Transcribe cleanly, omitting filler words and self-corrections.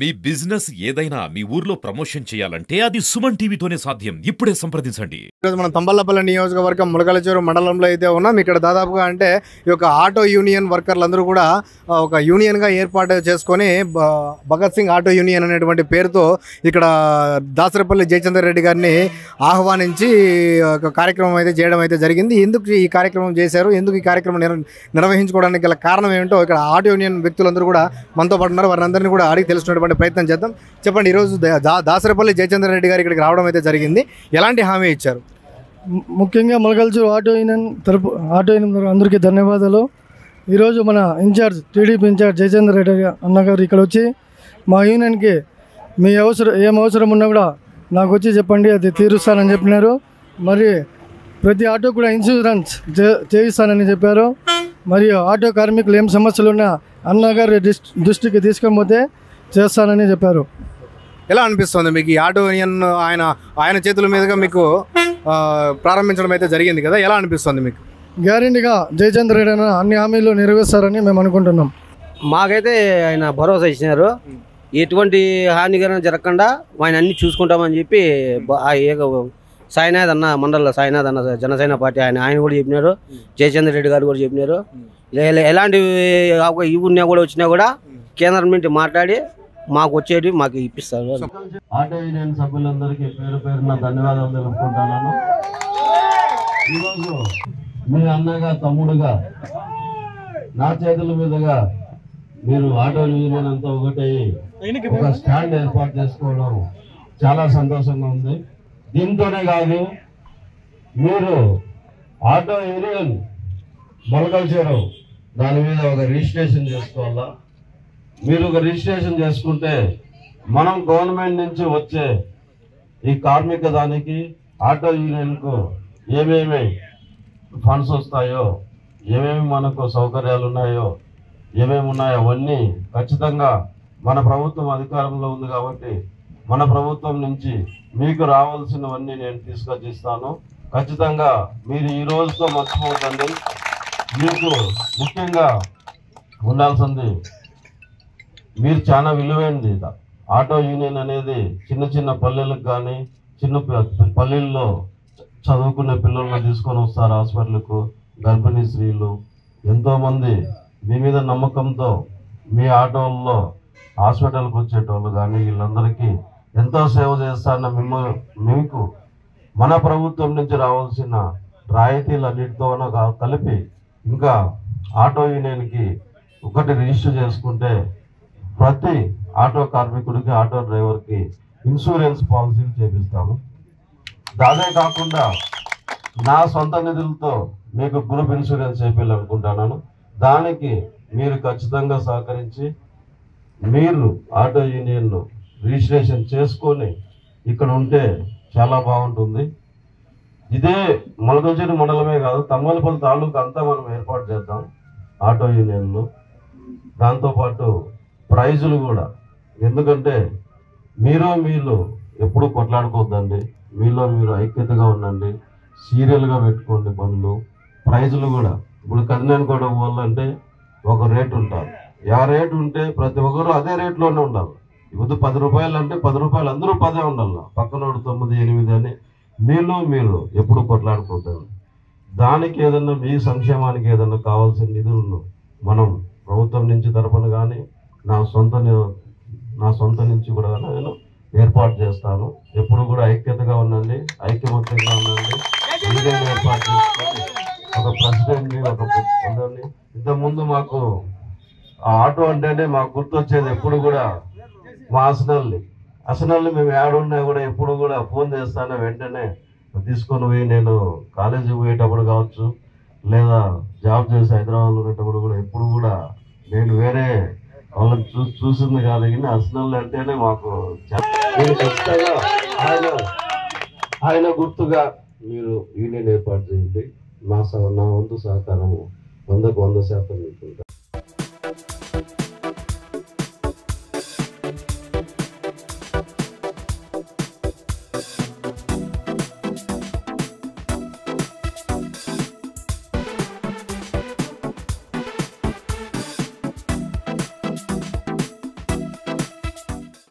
మీ business ఏదైనా మీ ఊర్లో promotion చేయాలంటే అది సుమన్ టీవీతోనే సాధ్యం. ఇప్పుడే సంప్రదించండి. ఈరోజు మనం తంబళ్లపల్లి నియోజకవర్గం ములకలచెరు మండలంలో అయితే ఉన్నాం. ఇక్కడ దాదాపుగా అంటే ఈ యొక్క ఆటో యూనియన్ వర్కర్లందరూ కూడా ఒక యూనియన్గా ఏర్పాటు చేసుకొని భగత్ సింగ్ ఆటో యూనియన్ అనేటువంటి పేరుతో ఇక్కడ దాసరపల్లి జయచంద్ర రెడ్డి గారిని ఆహ్వానించి ఒక కార్యక్రమం అయితే చేయడం అయితే జరిగింది. ఎందుకు ఈ కార్యక్రమం చేశారు, ఎందుకు ఈ కార్యక్రమం నిర్వహించుకోవడానికి గల కారణం ఏమిటో ఇక్కడ ఆటో యూనియన్ వ్యక్తులందరూ కూడా మనతో పాటు ఉన్నారు. వారందరినీ కూడా అడిగి తెలుసుకునేటువంటి ప్రయత్నం చేద్దాం. చెప్పండి, ఈరోజు దాసరపల్లి జయచంద్ర రెడ్డి గారు ఇక్కడికి రావడం అయితే జరిగింది. ఎలాంటి హామీ ఇచ్చారు? ముఖ్యంగా ములకలచెరు ఆటో యూనియన్ అందరికీ ధన్యవాదాలు. ఈరోజు మన ఇన్ఛార్జ్ టీడీపీ ఇన్ఛార్జ్ జయచంద్ర రెడ్డి అన్నగారు ఇక్కడ వచ్చి మా యూనియన్కి మీ ఏం అవసరం ఉన్నా కూడా నాకు వచ్చి చెప్పండి, అది తీరుస్తానని చెప్పినారు. మరి ప్రతి ఆటో కూడా ఇన్సూరెన్స్ చేయిస్తానని చెప్పారు. మరియు ఆటో కార్మికులు ఏం సమస్యలు ఉన్నా అన్నగారు దృష్టికి తీసుకొని పోతే చేస్తానని చెప్పారు. ఎలా అనిపిస్తుంది మీకు ఈ ఆటో యూనియన్ ఆయన చేతుల మీదుగా మీకు ప్రారంభించడం అయితే జరిగింది కదా, ఎలా అనిపిస్తుంది మీకు? గ్యారెంటీగా జయచంద్ర రెడ్డి అన్న అన్ని హామీలు నెరవేరుస్తారని మేము అనుకుంటున్నాం. మాకైతే ఆయన భరోసా ఇచ్చినారు. ఎటువంటి హానికరం జరగకుండా ఆయన అన్ని చూసుకుంటామని చెప్పి సాయినాథ్ అన్న మండల సాయినాథ్ అన్న జనసేన పార్టీ ఆయన కూడా చెప్పినారు. జయచంద్ర రెడ్డి గారు కూడా చెప్పినారు. ఎలాంటి ఉన్నా కూడా వచ్చినా కూడా కేంద్రం నుండి మాట్లాడి మాకు వచ్చేటి మాకు ఇప్పిస్తారు. ఆటో యూనియన్ సభ్యులందరికీ పేరు పేరున ధన్యవాదాలు తెలుపుకుంటున్నాను. ఈరోజు మీ అన్నగా తమ్ముడుగా నా చేతుల మీదుగా మీరు ఆటో యూనియన్ అంతా ఒకటయ్యి ఒక స్టాండ్ ఏర్పాటు చేసుకోవడం చాలా సంతోషంగా ఉంది. దీంతోనే కాదు, మీరు ఆటో యూనియన్ ములకలచెరు దాని మీద ఒక రిజిస్ట్రేషన్ చేసుకోవాలా. మీరు ఒక రిజిస్ట్రేషన్ చేసుకుంటే మనం గవర్నమెంట్ నుంచి వచ్చే ఈ కార్మిక దానికి ఆటో యూనియన్కు ఏమేమి ఫండ్స్ వస్తాయో, ఏమేమి మనకు సౌకర్యాలు ఉన్నాయో, ఏమేమి ఉన్నాయో అవన్నీ ఖచ్చితంగా మన ప్రభుత్వం అధికారంలో ఉంది కాబట్టి మన ప్రభుత్వం నుంచి మీకు రావాల్సినవన్నీ నేను తీసుకొచ్చి ఇస్తాను. ఖచ్చితంగా మీరు ఈ రోజుతో మర్చిపోకండి. మీకు ముఖ్యంగా ఉండాల్సింది మీరు చాలా విలువైనది. ఆటో యూనియన్ అనేది చిన్న చిన్న పల్లెలకు కానీ చిన్న పల్లెల్లో చదువుకునే పిల్లలను తీసుకొని వస్తారు హాస్పిటల్కు. గర్భిణీ స్త్రీలు ఎంతోమంది మీ మీద నమ్మకంతో మీ ఆటోల్లో హాస్పిటల్కి వచ్చేటోళ్ళు కానీ వీళ్ళందరికీ ఎంతో సేవ చేస్తారన్న మీకు మన ప్రభుత్వం నుంచి రావాల్సిన రాయితీలన్నిటితో కలిపి ఇంకా ఆటో యూనియన్కి ఒకటి రిజిస్టర్ చేసుకుంటే ప్రతి ఆటో కార్మికుడికి ఆటో డ్రైవర్కి ఇన్సూరెన్స్ పాలసీలు చేపిస్తాము. దానే కాకుండా నా సొంత నిధులతో మీకు గ్రూప్ ఇన్సూరెన్స్ చేయాలనుకుంటున్నాను. దానికి మీరు ఖచ్చితంగా సహకరించి మీరు ఆటో యూనియన్ను రిజిస్ట్రేషన్ చేసుకొని ఇక్కడ ఉంటే చాలా బాగుంటుంది. ఇదే ములకలచెరు మండలమే కాదు, తంబలపల్లి తాలూకు అంతా మనం ఏర్పాటు చేద్దాం ఆటో యూనియన్లు. దాంతోపాటు ప్రైజులు కూడా, ఎందుకంటే మీరు ఎప్పుడు కొట్లాడుకోవద్దండి, మీలో మీరు ఐక్యతగా ఉండండి, సీరియల్గా పెట్టుకోండి పనులు. ప్రైజులు కూడా ఇప్పుడు కదినాను కూడా పోవాలంటే ఒక రేటు ఉంటారు. ఆ రేటు ఉంటే ప్రతి ఒక్కరు అదే రేట్లోనే ఉండాలి. ఇప్పుడు 10 రూపాయలు అంటే 10 రూపాయలు అందరూ 10 ఉండాలి, పక్కనోడు 9, 8 అని మీరు ఎప్పుడు కొట్లాడుకోవద్దండి. దానికి ఏదన్నా మీ సంక్షేమానికి ఏదన్నా కావాల్సిన నిధులను మనం ప్రభుత్వం నుంచి తరపున కానీ నా సొంత నుంచి కూడా నేను ఏర్పాటు చేస్తాను. ఎప్పుడు కూడా ఐక్యతగా ఉండండి, ఐక్యమత్యంగా ఉండండి. ఏర్పాటు చేసుకొని ఒక ప్రెసిడెంట్ని ఒక అందరినీ. ఇంతకుముందు మాకు ఆ ఆటో అంటేనే మాకు గుర్తొచ్చేది ఎప్పుడు కూడా మా అసనల్ని మేము ఏడున్నా కూడా ఎప్పుడు కూడా ఫోన్ చేస్తానే వెంటనే తీసుకొని పోయి, నేను కాలేజీకి పోయేటప్పుడు కావచ్చు లేదా జాబ్ చేసి హైదరాబాద్లో ఉండేటప్పుడు కూడా ఎప్పుడు కూడా నేను వేరే వాళ్ళని చూసింది కాదు, కానీ అసనల్ అంటేనే మాకు ఖచ్చితంగా ఆయన గుర్తుగా మీరు యూనియన్ ఏర్పాటు చేయండి. నా వంతు సహకారం 100% మీకు.